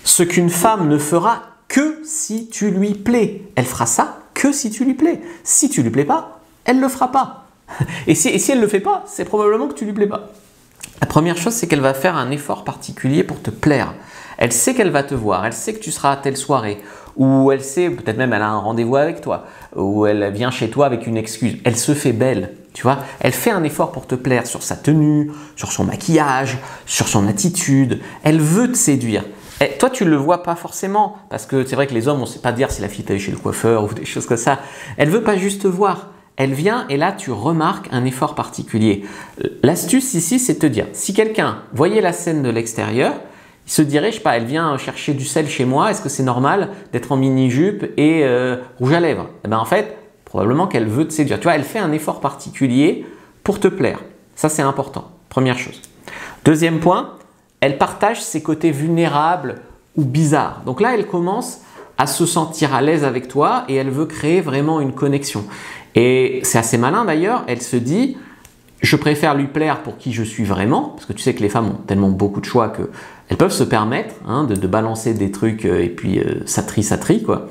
Ce qu'une femme ne fera que si tu lui plais. Elle fera ça que si tu lui plais. Si tu lui plais pas, elle ne le fera pas. Et si elle ne le fait pas, c'est probablement que tu lui plais pas. La première chose, c'est qu'elle va faire un effort particulier pour te plaire. Elle sait qu'elle va te voir, elle sait que tu seras à telle soirée, ou elle sait, peut-être même elle a un rendez-vous avec toi, ou elle vient chez toi avec une excuse. Elle se fait belle, tu vois. Elle fait un effort pour te plaire sur sa tenue, sur son maquillage, sur son attitude. Elle veut te séduire. Et toi, tu ne le vois pas forcément, parce que c'est vrai que les hommes, on ne sait pas dire si la fille est allée chez le coiffeur ou des choses comme ça. Elle ne veut pas juste te voir. Elle vient et là, tu remarques un effort particulier. L'astuce ici, c'est de te dire, si quelqu'un voyait la scène de l'extérieur, il se dirait, je sais pas, elle vient chercher du sel chez moi, est-ce que c'est normal d'être en mini-jupe et rouge à lèvres? Eh bien en fait, probablement qu'elle veut te séduire. Tu vois, elle fait un effort particulier pour te plaire. Ça, c'est important. Première chose. Deuxième point, elle partage ses côtés vulnérables ou bizarres. Donc là, elle commence à se sentir à l'aise avec toi et elle veut créer vraiment une connexion. Et c'est assez malin d'ailleurs, elle se dit, je préfère lui plaire pour qui je suis vraiment, parce que tu sais que les femmes ont tellement beaucoup de choix qu'elles peuvent se permettre de balancer des trucs et puis ça trie quoi.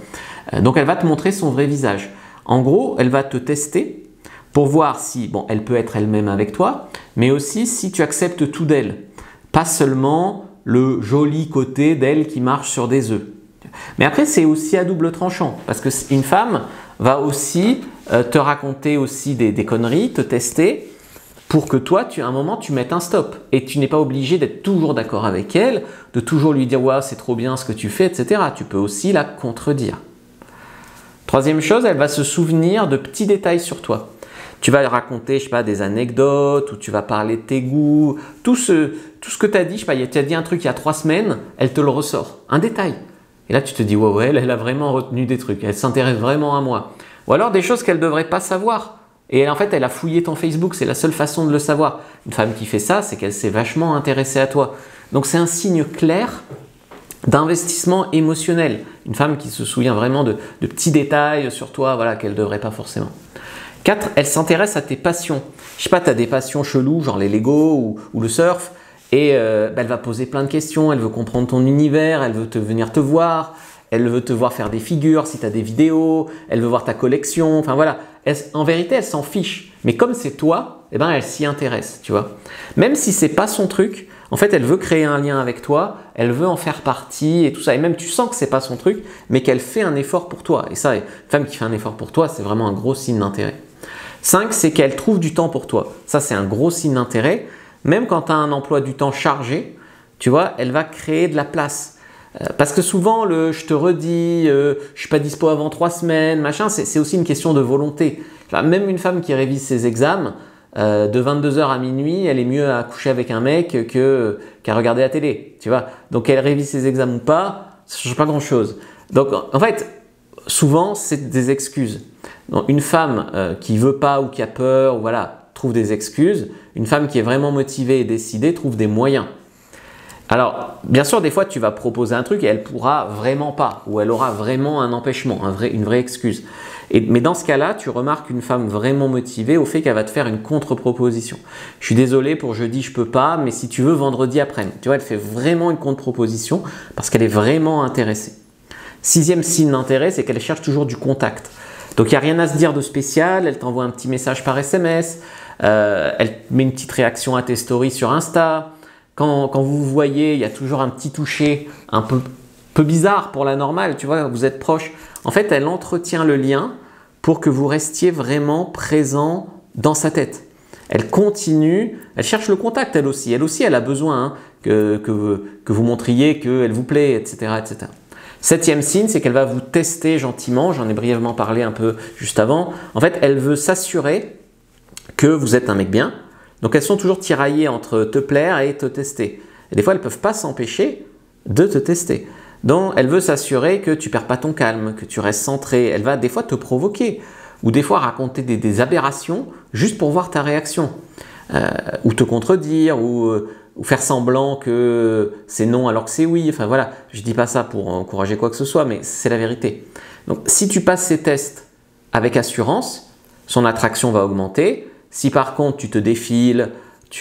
Donc elle va te montrer son vrai visage. En gros, elle va te tester pour voir si, bon, elle peut être elle-même avec toi, mais aussi si tu acceptes tout d'elle. Pas seulement le joli côté d'elle qui marche sur des œufs. Mais après, c'est aussi à double tranchant, parce qu'une femme va aussi te raconter aussi des conneries, te tester, pour que toi, à un moment, tu mettes un stop. Et tu n'es pas obligé d'être toujours d'accord avec elle, de toujours lui dire « ouais, c'est trop bien ce que tu fais », etc. Tu peux aussi la contredire. Troisième chose, elle va se souvenir de petits détails sur toi. Tu vas raconter, je sais pas, des anecdotes, ou tu vas parler de tes goûts, tout ce que tu as dit, je sais pas, tu as dit un truc il y a 3 semaines, elle te le ressort, un détail. Et là, tu te dis, ouais, elle a vraiment retenu des trucs, elle s'intéresse vraiment à moi. Ou alors des choses qu'elle ne devrait pas savoir. Et en fait, elle a fouillé ton Facebook, c'est la seule façon de le savoir. Une femme qui fait ça, c'est qu'elle s'est vachement intéressée à toi. Donc c'est un signe clair d'investissement émotionnel. Une femme qui se souvient vraiment de petits détails sur toi, voilà, qu'elle ne devrait pas forcément. 4, elle s'intéresse à tes passions. Je sais pas, tu as des passions cheloues, genre les Lego ou le surf, et elle va poser plein de questions, elle veut comprendre ton univers, elle veut venir te voir, elle veut te voir faire des figures si tu as des vidéos, elle veut voir ta collection, enfin voilà. En vérité, elle s'en fiche. Mais comme c'est toi, eh ben, elle s'y intéresse, tu vois. Même si c'est pas son truc, en fait, elle veut créer un lien avec toi, elle veut en faire partie et tout ça. Et même tu sens que c'est pas son truc, mais qu'elle fait un effort pour toi. Et ça, une femme qui fait un effort pour toi, c'est vraiment un gros signe d'intérêt. 5, c'est qu'elle trouve du temps pour toi. Ça, c'est un gros signe d'intérêt. Même quand tu as un emploi du temps chargé, tu vois, elle va créer de la place. Parce que souvent, je te redis, je suis pas dispo avant 3 semaines, machin, c'est aussi une question de volonté. Même une femme qui révise ses examens, de 22h à minuit, elle est mieux à coucher avec un mec qu'à regarder la télé, tu vois. Donc, elle révise ses examens ou pas, ça change pas grand-chose. Donc, en fait, souvent, c'est des excuses. Donc, une femme qui veut pas ou qui a peur, voilà, trouve des excuses. Une femme qui est vraiment motivée et décidée trouve des moyens. Alors, bien sûr, des fois, tu vas proposer un truc et elle pourra vraiment pas, ou elle aura vraiment un empêchement, une vraie excuse. Mais dans ce cas-là, tu remarques une femme vraiment motivée au fait qu'elle va te faire une contre-proposition. Je suis désolé pour jeudi, je peux pas, mais si tu veux, vendredi après-midi. Tu vois, elle fait vraiment une contre-proposition parce qu'elle est vraiment intéressée. 6e signe d'intérêt, c'est qu'elle cherche toujours du contact. Donc, il n'y a rien à se dire de spécial, elle t'envoie un petit message par SMS, elle met une petite réaction à tes stories sur Insta. Quand vous vous voyez, il y a toujours un petit toucher un peu bizarre pour la normale, tu vois, vous êtes proches. En fait, elle entretient le lien pour que vous restiez vraiment présent dans sa tête. Elle continue, elle cherche le contact elle aussi. Elle aussi, elle a besoin que vous montriez qu'elle vous plaît, etc., etc. 7e signe, c'est qu'elle va vous tester gentiment. J'en ai brièvement parlé un peu juste avant. En fait, elle veut s'assurer que vous êtes un mec bien. Donc, elles sont toujours tiraillées entre te plaire et te tester. Et des fois, elles ne peuvent pas s'empêcher de te tester. Donc, elle veut s'assurer que tu ne perds pas ton calme, que tu restes centré. Elle va des fois te provoquer ou des fois raconter des aberrations juste pour voir ta réaction. Ou te contredire ou faire semblant que c'est non alors que c'est oui. Enfin voilà, je ne dis pas ça pour encourager quoi que ce soit, mais c'est la vérité. Donc, si tu passes ces tests avec assurance, son attraction va augmenter. Si par contre tu te défiles,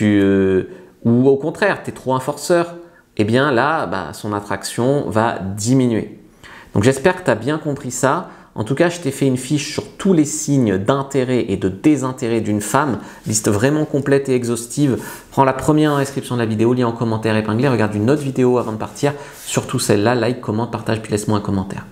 ou au contraire, tu es trop un forceur, eh bien là, son attraction va diminuer. Donc j'espère que tu as bien compris ça. En tout cas, je t'ai fait une fiche sur tous les signes d'intérêt et de désintérêt d'une femme, liste vraiment complète et exhaustive. Prends la première en description de la vidéo, lien en commentaire épinglé, regarde une autre vidéo avant de partir, surtout celle-là, like, commente, partage, puis laisse-moi un commentaire.